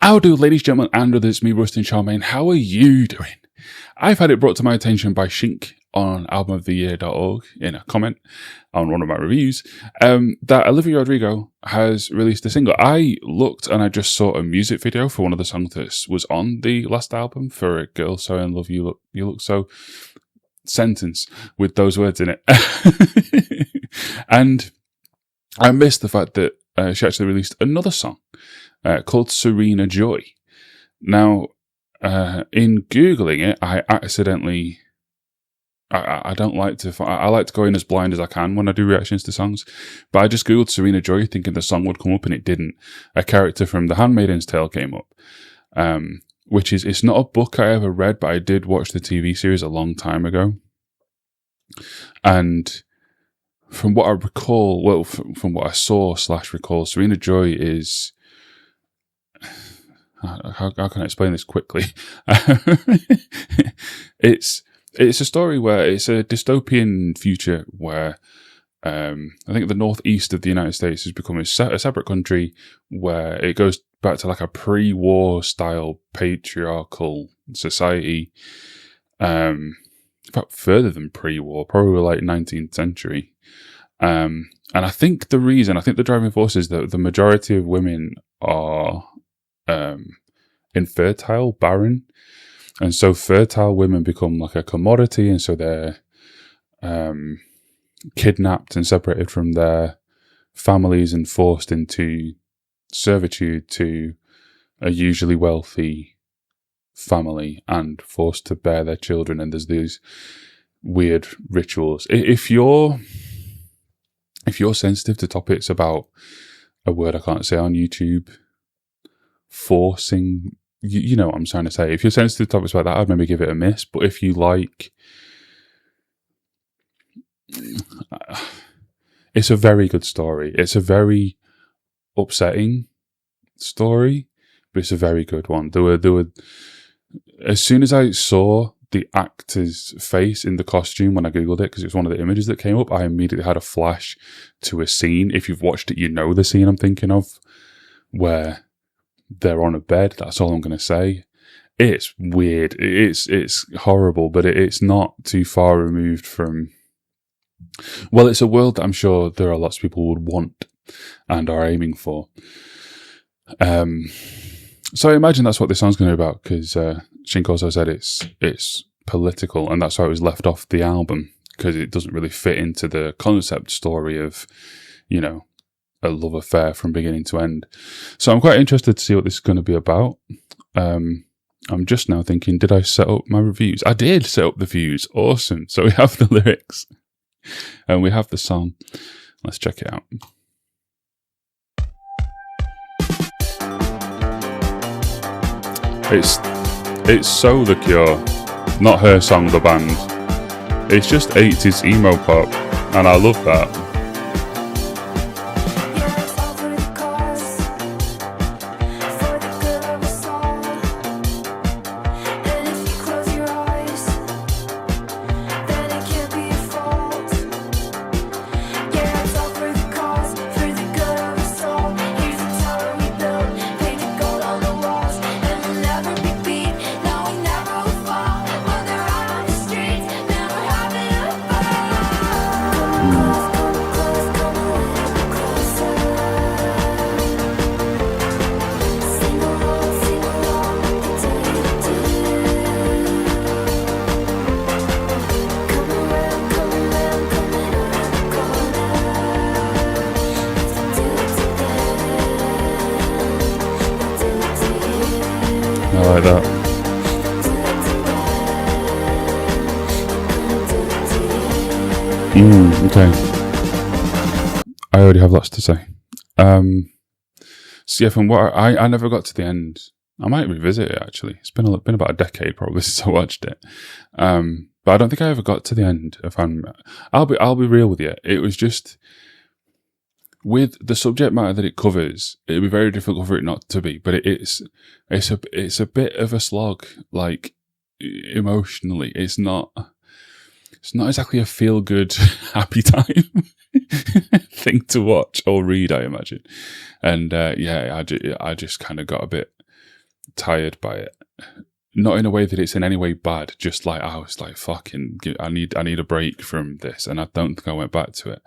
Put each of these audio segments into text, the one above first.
How do, ladies, gentlemen, and others, it's me, Rustin Charmaine. How are you doing? I've had it brought to my attention by Shink on albumoftheyear.org in a comment on one of my reviews, that Olivia Rodrigo has released a single. I looked and I just saw a music video for one of the songs that was on the last album for A Girl So In Love You Look So, sentence with those words in it. And I missed the fact that she actually released another song called Serena Joy. Now, in Googling it, I accidentally... I don't like to... I like to go in as blind as I can when I do reactions to songs, but I just Googled Serena Joy thinking the song would come up, and it didn't. A character from The Handmaid's Tale came up, which is... It's not a book I ever read, but I did watch the TV series a long time ago. And from what I recall... Well, from what I saw / recall, Serena Joy is... How can I explain this quickly? It's a story where it's a dystopian future where I think the northeast of the United States has become a separate country where it goes back to like a pre-war style patriarchal society. In fact, further than pre-war, probably like 19th century. And I think the driving force is that the majority of women are infertile, barren. And so fertile women become like a commodity, and so they're kidnapped and separated from their families and forced into servitude to a usually wealthy family and forced to bear their children. And there's these weird rituals. If you're sensitive to topics about a word I can't say on YouTube, forcing... You know what I'm trying to say. If you're sensitive to topics like that, I'd maybe give it a miss. But if you like... It's a very good story. It's a very upsetting story, but it's a very good one. There were... As soon as I saw the actor's face in the costume when I Googled it, because it was one of the images that came up, I immediately had a flash to a scene. If you've watched it, you know the scene I'm thinking of, where... they're on a bed. That's all I'm going to say. It's weird. It's horrible, but it's not too far removed from... Well, it's a world that I'm sure there are lots of people would want and are aiming for. So I imagine that's what this song's going to be about, because Shink also said it's political, and that's why it was left off the album, because it doesn't really fit into the concept story of, you know, a love affair from beginning to end. So I'm quite interested to see what this is going to be about. I'm just now thinking, did I set up my reviews? I did set up the views. Awesome. So we have the lyrics and we have the song. Let's check it out. It's so The Cure, not her song, the band. It's just 80s emo pop, and I love that. I like that. Okay. I already have lots to say. So yeah, from what I never got to the end. I might revisit it actually. It's been about a decade probably since I watched it. But I don't think I ever got to the end. I'll be real with you. It was just, with the subject matter that it covers, it'd be very difficult for it not to be. But it's a bit of a slog, like emotionally. It's not exactly a feel good, happy time thing to watch or read, I imagine. And yeah, I just kind of got a bit tired by it. Not in a way that it's in any way bad, just like I was like, fucking, I need a break from this, and I don't think I went back to it.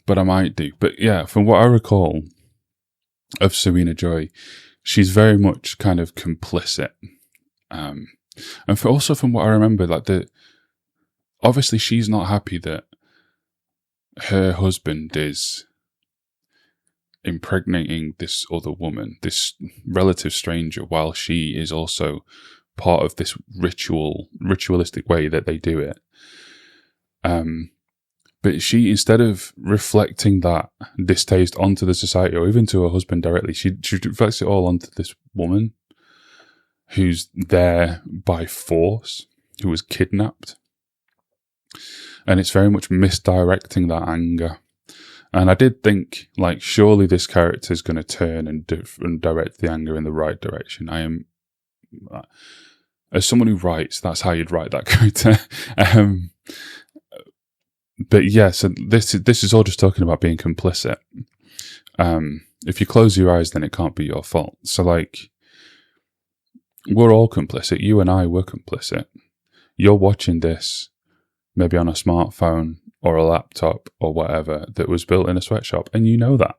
But I might do. But yeah, from what I recall of Serena Joy, she's very much kind of complicit. And also from what I remember, like obviously she's not happy that her husband is impregnating this other woman, this relative stranger, while she is also part of this ritualistic way that they do it. But she, instead of reflecting that distaste onto the society or even to her husband directly, she reflects it all onto this woman who's there by force, who was kidnapped. And it's very much misdirecting that anger. And I did think, like, surely this character is going to turn and direct the anger in the right direction. I am, as someone who writes, that's how you'd write that character. But yeah, so this is all just talking about being complicit. If you close your eyes, then it can't be your fault. So, like, we're all complicit. You and I were complicit. You're watching this maybe on a smartphone or a laptop or whatever that was built in a sweatshop, and you know that.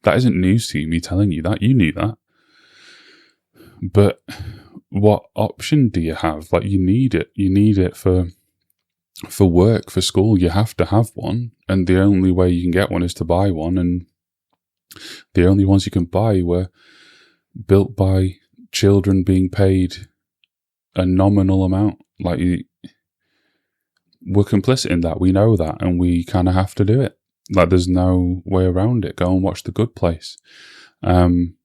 That isn't news to you, me telling you that. You knew that. But what option do you have? Like, you need it. You need it for work, for school. You have to have one, and the only way you can get one is to buy one, and the only ones you can buy were built by children being paid a nominal amount. Like, we're complicit in that. We know that, and we kind of have to do it. Like, there's no way around it. Go and watch The Good Place. And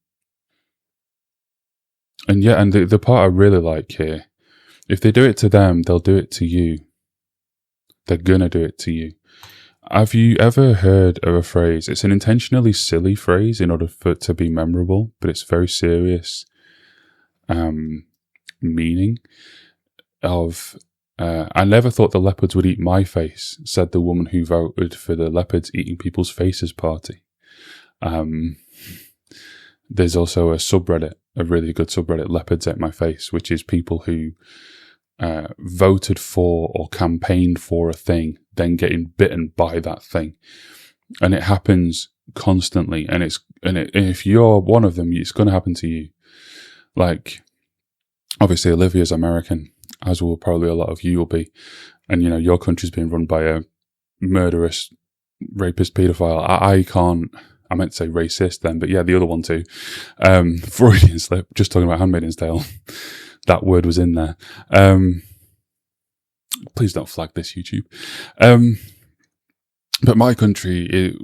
yeah, and the part I really like here, if they do it to them, they'll do it to you. They're gonna do it to you. Have you ever heard of a phrase? It's an intentionally silly phrase in order for it to be memorable, but it's very serious meaning of, I never thought the leopards would eat my face, said the woman who voted for the leopards eating people's faces party. There's also a subreddit, a really good subreddit, Leopards Ate My Face, which is people who voted for or campaigned for a thing, then getting bitten by that thing. And it happens constantly. And if you're one of them, it's going to happen to you. Like, obviously Olivia's American, as will probably a lot of you will be. And, you know, your country's being run by a murderous, rapist, paedophile. I meant to say racist then, but yeah, the other one too. Freudian slip, just talking about Handmaid's Tale. That word was in there. Please don't flag this, YouTube. But my country,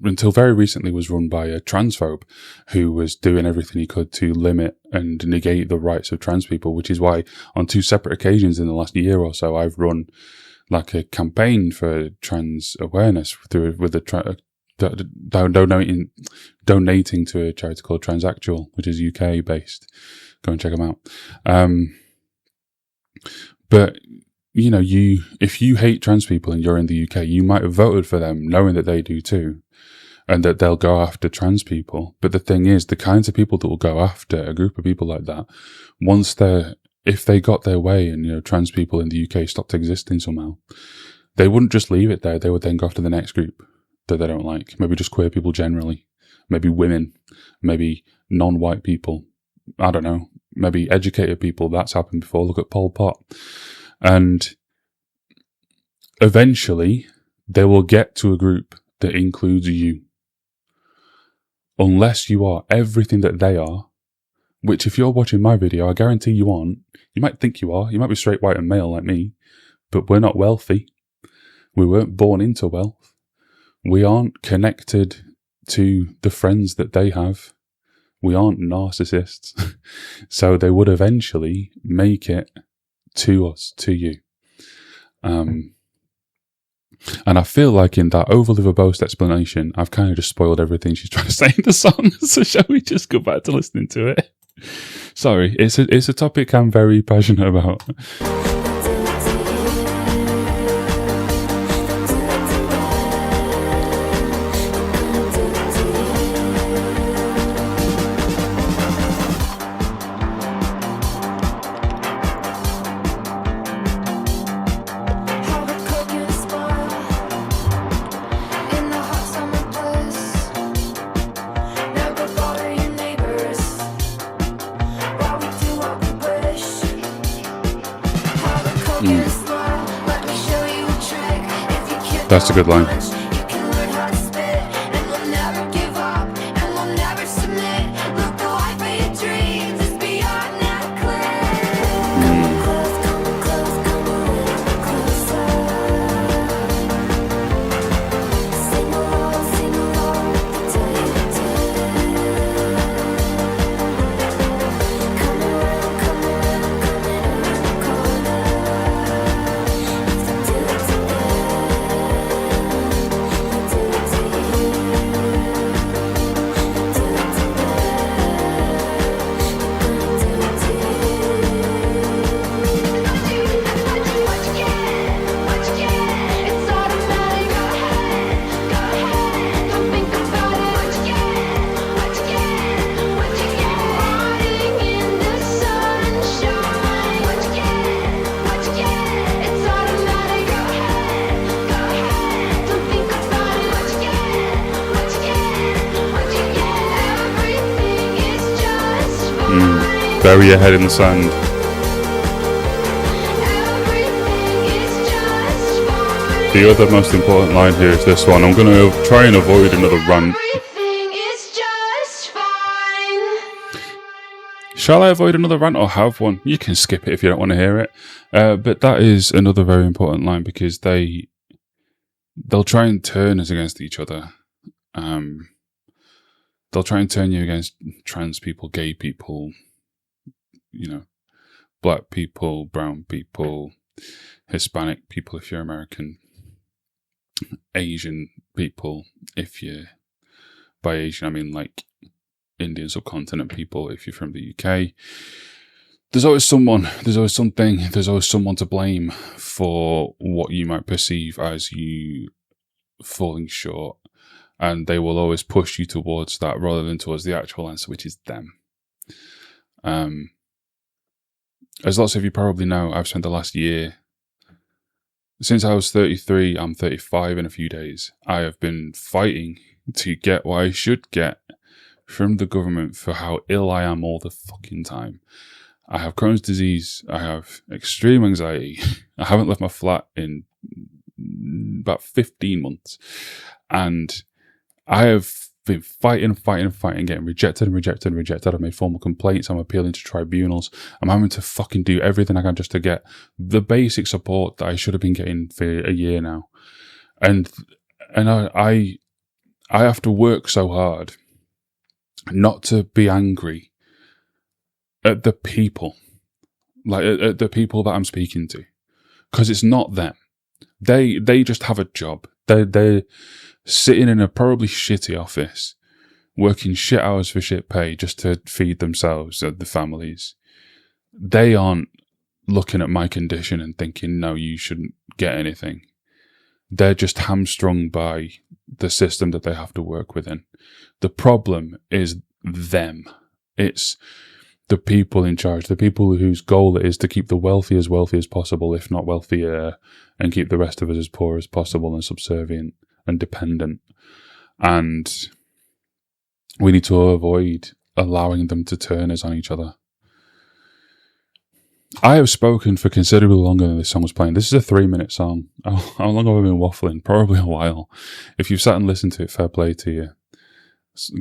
until very recently, was run by a transphobe who was doing everything he could to limit and negate the rights of trans people, which is why on 2 separate occasions in the last year or so, I've run like a campaign for trans awareness donating to a charity called Transactual, which is UK based. Go and check them out. But you know, if you hate trans people and you're in the UK, you might have voted for them knowing that they do too, and that they'll go after trans people. But the thing is, the kinds of people that will go after a group of people like that, if they got their way and, you know, trans people in the UK stopped existing somehow, they wouldn't just leave it there. They would then go after the next group that they don't like. Maybe just queer people generally, maybe women, maybe non-white people. I don't know. Maybe educated people. That's happened before. Look at Pol Pot. And eventually they will get to a group that includes you. Unless you are everything that they are, which if you're watching my video, I guarantee you aren't. You might think you are. You might be straight, white and male like me, but we're not wealthy. We weren't born into wealth. We aren't connected to the friends that they have. We aren't narcissists. So they would eventually make it to us, to you. And I feel like in that overly verbose explanation, I've kind of just spoiled everything she's trying to say in the song. So shall we just go back to listening to it? Sorry, it's a topic I'm very passionate about. That's a good line. Bury your head in the sand. The other most important line here is this one. I'm going to try and avoid another rant. Shall I avoid another rant or have one? You can skip it if you don't want to hear it. But that is another very important line because they'll try and turn us against each other. They'll try and turn you against trans people, gay people, black people, brown people, Hispanic people if you're American, Asian people if you're, by Asian I mean like Indian subcontinent people if you're from the UK. There's always someone, there's always something, there's always someone to blame for what you might perceive as you falling short, and they will always push you towards that rather than towards the actual answer, which is them. As lots of you probably know, I've spent the last year, since I was 33, I'm 35 in a few days, I have been fighting to get what I should get from the government for how ill I am all the fucking time. I have Crohn's disease, I have extreme anxiety, I haven't left my flat in about 15 months, and I have been fighting, getting rejected. I've made formal complaints. I'm appealing to tribunals. I'm having to fucking do everything I can just to get the basic support that I should have been getting for a year now. And I have to work so hard not to be angry at the people, like at the people that I'm speaking to, because it's not them. They just have a job. They're sitting in a probably shitty office, working shit hours for shit pay just to feed themselves and the families. They aren't looking at my condition and thinking, no, you shouldn't get anything. They're just hamstrung by the system that they have to work within. The problem is them. It's the people in charge, the people whose goal it is to keep the wealthy as possible, if not wealthier, and keep the rest of us as poor as possible and subservient and dependent. And we need to avoid allowing them to turn us on each other. I have spoken for considerably longer than this song was playing. This is a 3-minute song. How long have I been waffling? Probably a while. If you've sat and listened to it, fair play to you.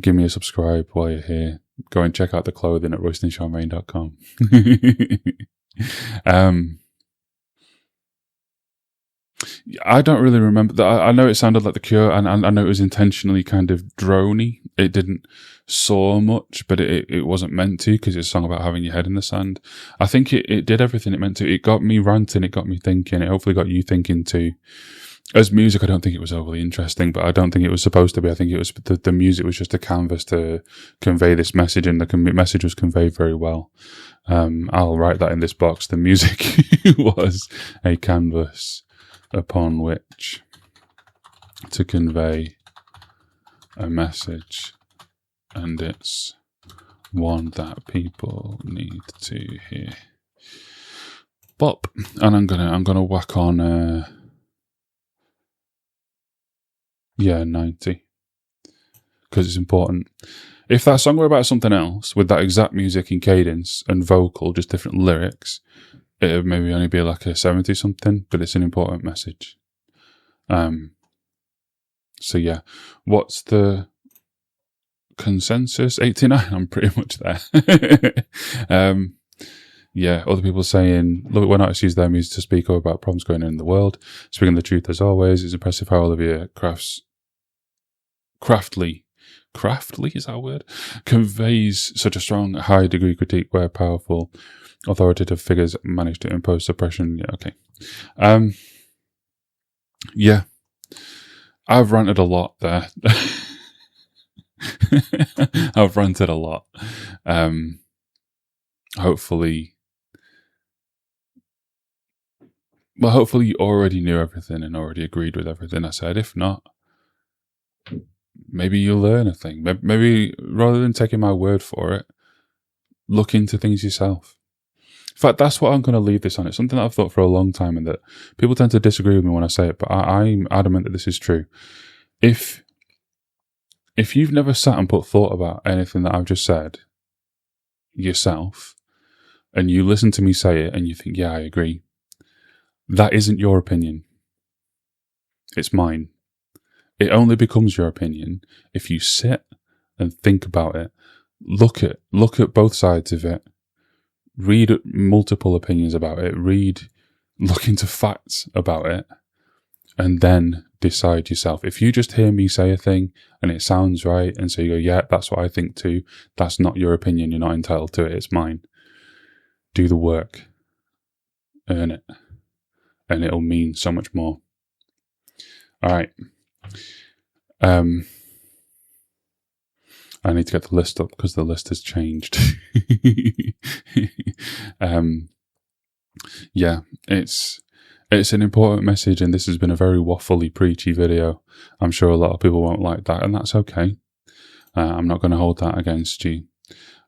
Give me a subscribe while you're here. Go and check out the clothing at roystonseanrain.com. I don't really remember that. I know it sounded like The Cure, and I know it was intentionally kind of droney. It didn't soar much, but it wasn't meant to, because it's a song about having your head in the sand. I think it did everything it meant to. It got me ranting, it got me thinking, it hopefully got you thinking too. As music, I don't think it was overly interesting, but I don't think it was supposed to be. I think it was the music was just a canvas to convey this message, and the message was conveyed very well. I'll write that in this box. The music was a canvas upon which to convey a message, and it's one that people need to hear. Bop, and I'm gonna whack on 90, because it's important. If that song were about something else, with that exact music and cadence and vocal, just different lyrics, it'll maybe only be like a 70 something, but it's an important message. So yeah, what's the consensus? 89. I'm pretty much there. Yeah, other people saying, love it when artists use their music to speak up about problems going on in the world. Speaking the truth as always. It's impressive how Olivia craftily, is that a word? Conveys such a strong, high degree critique where powerful, authoritative figures manage to impose suppression. Yeah, okay. Yeah. I've ranted a lot there. I've ranted a lot. Hopefully you already knew everything and already agreed with everything I said. If not, maybe you'll learn a thing. Maybe rather than taking my word for it, look into things yourself. In fact, that's what I'm going to leave this on. It's something that I've thought for a long time, and that people tend to disagree with me when I say it, but I'm adamant that this is true. If you've never sat and put thought about anything that I've just said yourself, and you listen to me say it and you think, yeah, I agree, that isn't your opinion. It's mine. It only becomes your opinion if you sit and think about it, look at both sides of it, read multiple opinions about it, look into facts about it, and then decide yourself. If you just hear me say a thing and it sounds right, and so you go, yeah, that's what I think too, that's not your opinion, you're not entitled to it, it's mine. Do the work. Earn it. And it'll mean so much more. Alright. I need to get the list up because the list has changed. Yeah, it's an important message, and this has been a very waffly, preachy video. I'm sure a lot of people won't like that, and that's okay. I'm not going to hold that against you.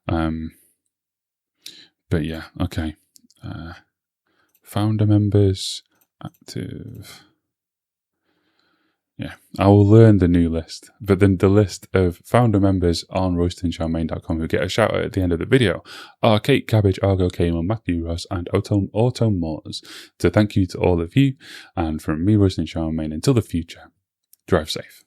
But yeah, okay. Founder members, active. Yeah, I will learn the new list. But then the list of founder members on roastingcharmaine.com who get a shout out at the end of the video are Kate, Cabbage, Argo, Cayman, Matthew, Ross, and Auto Motors. So thank you to all of you. And from me, Roasting Charmaine, until the future, drive safe.